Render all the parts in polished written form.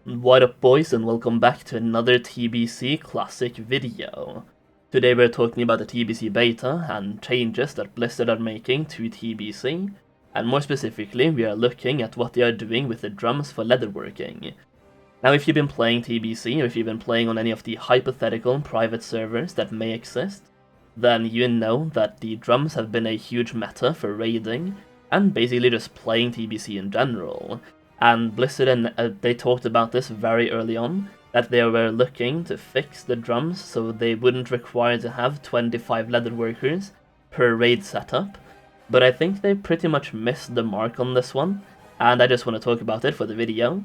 What up boys, and welcome back to another TBC Classic video. Today we're talking about the TBC Beta and changes that Blizzard are making to TBC, and more specifically we are looking at what they are doing with the drums for leatherworking. Now if you've been playing TBC, or if you've been playing on any of the hypothetical private servers that may exist, then you know that the drums have been a huge meta for raiding, and basically just playing TBC in general. And Blizzard they talked about this very early on, that they were looking to fix the drums so they wouldn't require to have 25 leatherworkers per raid setup. But I think they pretty much missed the mark on this one, and I just want to talk about it for the video.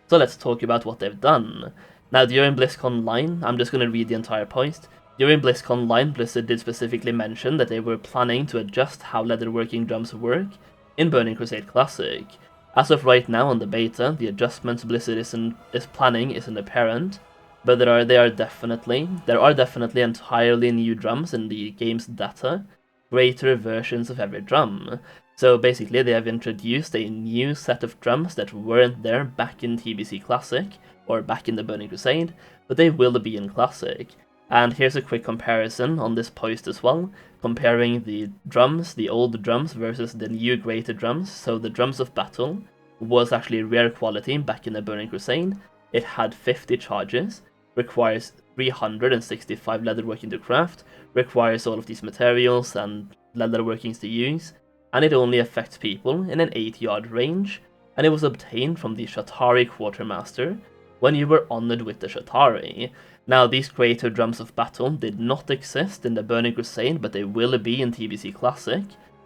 So let's talk about what they've done. Now during BlizzCon Online, I'm just going to read the entire post. During BlizzCon Online, Blizzard did specifically mention that they were planning to adjust how leatherworking drums work in Burning Crusade Classic. As of right now on the beta, the adjustments Blizzard is planning isn't apparent, but there are definitely entirely new drums in the game's data, greater versions of every drum. So basically they have introduced a new set of drums that weren't there back in TBC Classic, or back in the Burning Crusade, but they will be in Classic. And here's a quick comparison on this post as well, comparing the drums, the old drums versus the new greater drums. So the Drums of Battle was actually rare quality back in the Burning Crusade. It had 50 charges, requires 365 leatherworking to craft, requires all of these materials and leatherworkings to use, and it only affects people in an 8-yard range, and it was obtained from the Shatari Quartermaster when you were honored with the Shatari. Now, these greater Drums of Battle did not exist in the Burning Crusade, but they will be in TBC Classic,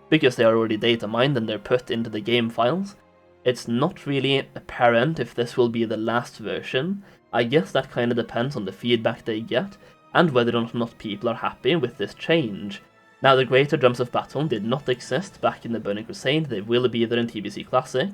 because they are already data mined and they're put into the game files. It's not really apparent if this will be the last version. I guess that kinda depends on the feedback they get, and whether or not people are happy with this change. Now, the greater Drums of Battle did not exist back in the Burning Crusade, they will be there in TBC Classic.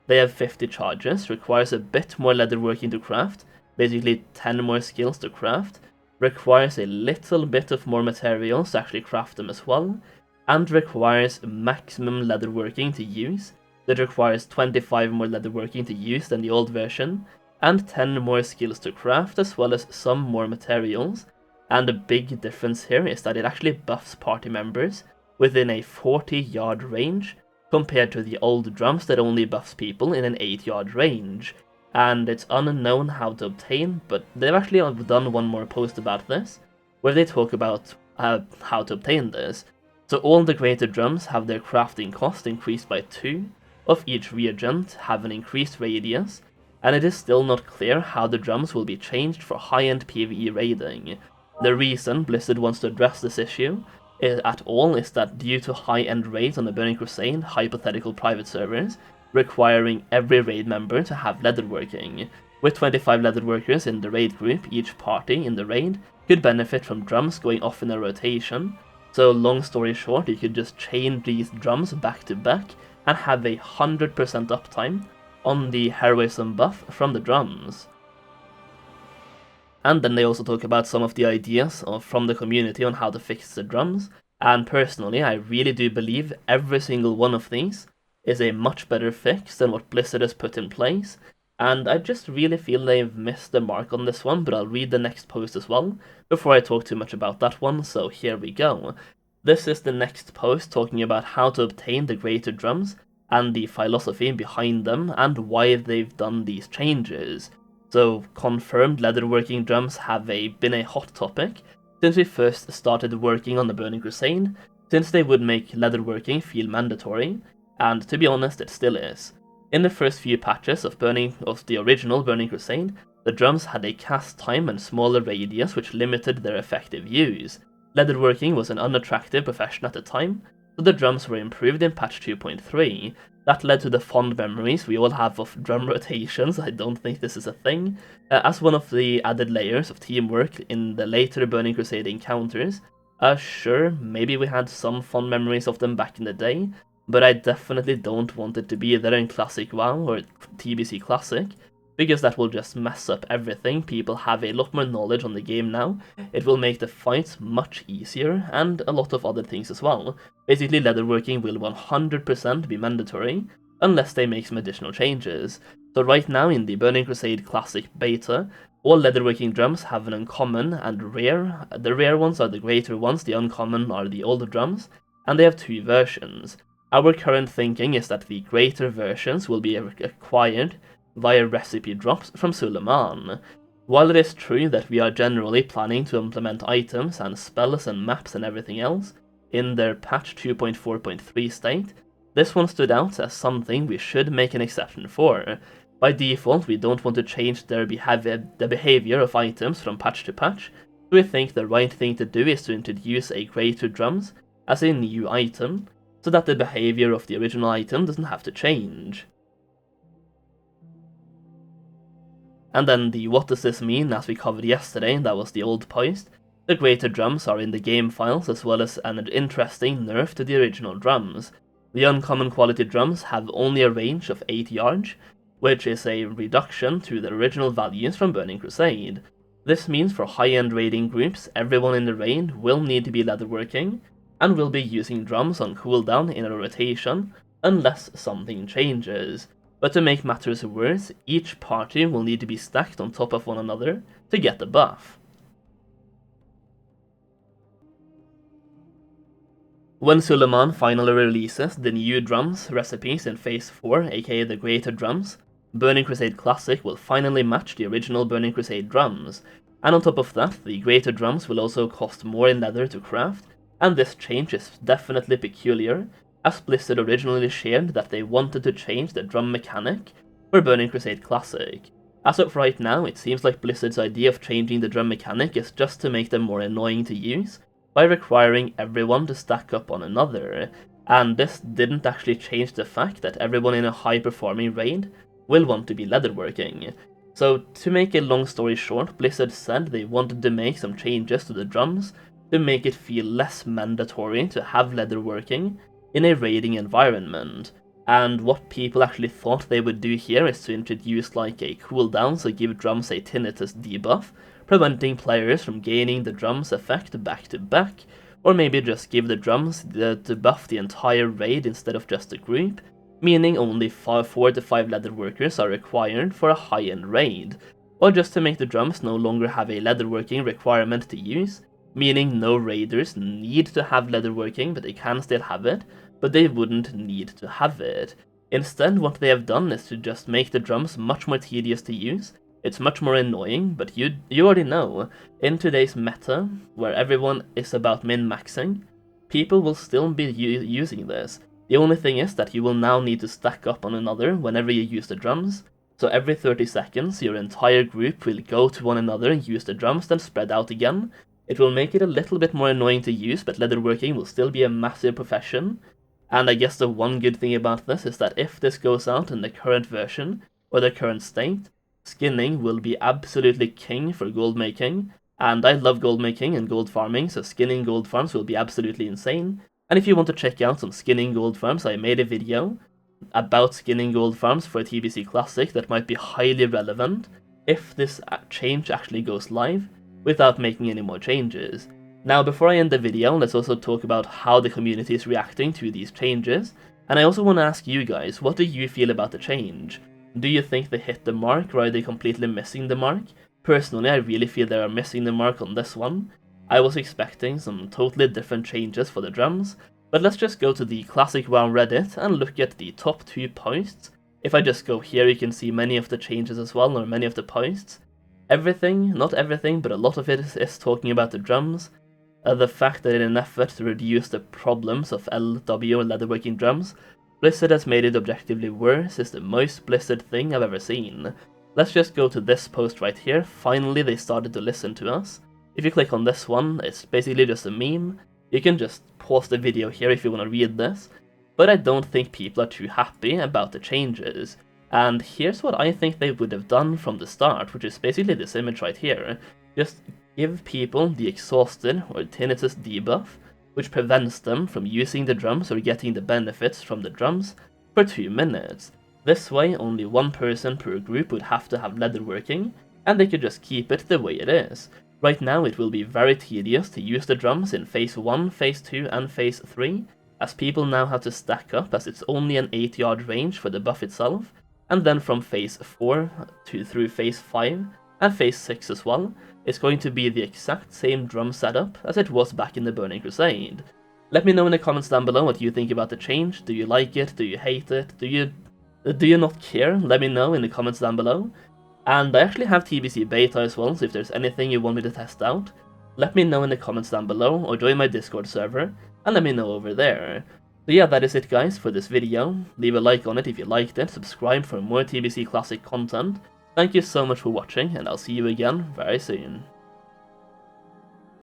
They have 50 charges, requires a bit more leatherworking to craft, basically 10 more skills to craft, requires a little bit of more materials to actually craft them as well, and requires maximum leatherworking to use. That requires 25 more leatherworking to use than the old version, and 10 more skills to craft, as well as some more materials. And the big difference here is that it actually buffs party members within a 40-yard range, compared to the old drums that only buffs people in an 8-yard range. And it's unknown how to obtain, but they've actually done one more post about this, where they talk about how to obtain this. So all the greater drums have their crafting cost increased by 2, of each reagent have an increased radius, and it is still not clear how the drums will be changed for high-end PvE raiding. The reason Blizzard wants to address this issue at all is that due to high-end raids on the Burning Crusade, hypothetical private servers, requiring every raid member to have leatherworking. With 25 leatherworkers in the raid group, each party in the raid could benefit from drums going off in a rotation. So long story short, you could just chain these drums back to back and have a 100% uptime on the heroism buff from the drums. And then they also talk about some of the ideas from the community on how to fix the drums, and personally I really do believe every single one of these is a much better fix than what Blizzard has put in place, and I just really feel they've missed the mark on this one, but I'll read the next post as well before I talk too much about that one, so here we go. This is the next post talking about how to obtain the greater drums and the philosophy behind them and why they've done these changes. So confirmed leatherworking drums have been a hot topic since we first started working on the Burning Crusade, since they would make leatherworking feel mandatory, and to be honest it still is. In the first few patches of the original Burning Crusade, the drums had a cast time and smaller radius which limited their effective use. Leatherworking was an unattractive profession at the time, so the drums were improved in patch 2.3. That led to the fond memories we all have of drum rotations. I don't think this is a thing, as one of the added layers of teamwork in the later Burning Crusade encounters. Sure, maybe we had some fond memories of them back in the day, but I definitely don't want it to be there in Classic WoW or TBC Classic, because that will just mess up everything. People have a lot more knowledge on the game now. It will make the fights much easier, and a lot of other things as well. Basically, leatherworking will 100% be mandatory, unless they make some additional changes. So right now in the Burning Crusade Classic Beta, all leatherworking drums have an uncommon and rare. The rare ones are the greater ones, the uncommon are the older drums, and they have two versions. Our current thinking is that the greater versions will be acquired via recipe drops from Suleiman. While it is true that we are generally planning to implement items and spells and maps and everything else in their patch 2.4.3 state, this one stood out as something we should make an exception for. By default, we don't want to change the behavior of items from patch to patch, so we think the right thing to do is to introduce a greater drums as a new item, so that the behavior of the original item doesn't have to change. And then the what does this mean, as we covered yesterday, that was the old post. The greater drums are in the game files, as well as an interesting nerf to the original drums. The uncommon quality drums have only a range of 8 yards, which is a reduction to the original values from Burning Crusade. This means for high-end raiding groups, everyone in the raid will need to be leatherworking, and will be using drums on cooldown in a rotation, unless something changes. But to make matters worse, each party will need to be stacked on top of one another to get the buff. When Suleiman finally releases the new drums recipes in Phase 4, aka the Greater Drums, Burning Crusade Classic will finally match the original Burning Crusade drums, and on top of that, the Greater Drums will also cost more in leather to craft, and this change is definitely peculiar, as Blizzard originally shared that they wanted to change the drum mechanic for Burning Crusade Classic. As of right now, it seems like Blizzard's idea of changing the drum mechanic is just to make them more annoying to use, by requiring everyone to stack up on another, and this didn't actually change the fact that everyone in a high-performing raid will want to be leatherworking. So, to make a long story short, Blizzard said they wanted to make some changes to the drums to make it feel less mandatory to have leatherworking in a raiding environment. And what people actually thought they would do here is to introduce like a cooldown, so give drums a tinnitus debuff, preventing players from gaining the drums effect back to back, or maybe just give the drums the buff the entire raid instead of just a group, meaning only 4 to 5 leatherworkers are required for a high-end raid, or just to make the drums no longer have a leatherworking requirement to use, meaning no raiders need to have leatherworking, but they can still have it, but they wouldn't need to have it. Instead, what they have done is to just make the drums much more tedious to use. It's much more annoying, but you already know, in today's meta, where everyone is about min-maxing, people will still be using this. The only thing is that you will now need to stack up on another whenever you use the drums, so every 30 seconds your entire group will go to one another and use the drums, then spread out again. It will make it a little bit more annoying to use, but leatherworking will still be a massive profession. And I guess the one good thing about this is that if this goes out in the current version, or the current state, skinning will be absolutely king for goldmaking. And I love goldmaking and gold farming, so skinning gold farms will be absolutely insane. And if you want to check out some skinning gold farms, I made a video about skinning gold farms for a TBC Classic that might be highly relevant if this change actually goes live, without making any more changes. Now, before I end the video, let's also talk about how the community is reacting to these changes, and I also want to ask you guys, what do you feel about the change? Do you think they hit the mark, or are they completely missing the mark? Personally, I really feel they are missing the mark on this one. I was expecting some totally different changes for the drums, but let's just go to the Classic WoW Reddit and look at the top 2 posts. If I just go here, you can see many of the changes as well, or many of the posts. Everything, not everything, but a lot of it is talking about the drums. The fact that in an effort to reduce the problems of LW and leatherworking drums, Blizzard has made it objectively worse is the most Blizzard thing I've ever seen. Let's just go to this post right here. Finally they started to listen to us. If you click on this one, it's basically just a meme. You can just pause the video here if you want to read this. But I don't think people are too happy about the changes. And here's what I think they would have done from the start, which is basically this image right here. Just give people the exhausted or tinnitus debuff, which prevents them from using the drums or getting the benefits from the drums for 2 minutes. This way, only one person per group would have to have leatherworking, and they could just keep it the way it is. Right now it will be very tedious to use the drums in Phase 1, Phase 2 and Phase 3, as people now have to stack up as it's only an 8-yard range for the buff itself, and then from phase 4 through phase 5 and phase 6 as well, it's going to be the exact same drum setup as it was back in the Burning Crusade. Let me know in the comments down below what you think about the change. Do you like it? Do you hate it? Do you not care? Let me know in the comments down below. And I actually have TBC Beta as well, so if there's anything you want me to test out, let me know in the comments down below, or join my Discord server, and let me know over there. So yeah, that is it guys for this video. Leave a like on it if you liked it, subscribe for more TBC Classic content. Thank you so much for watching, and I'll see you again very soon.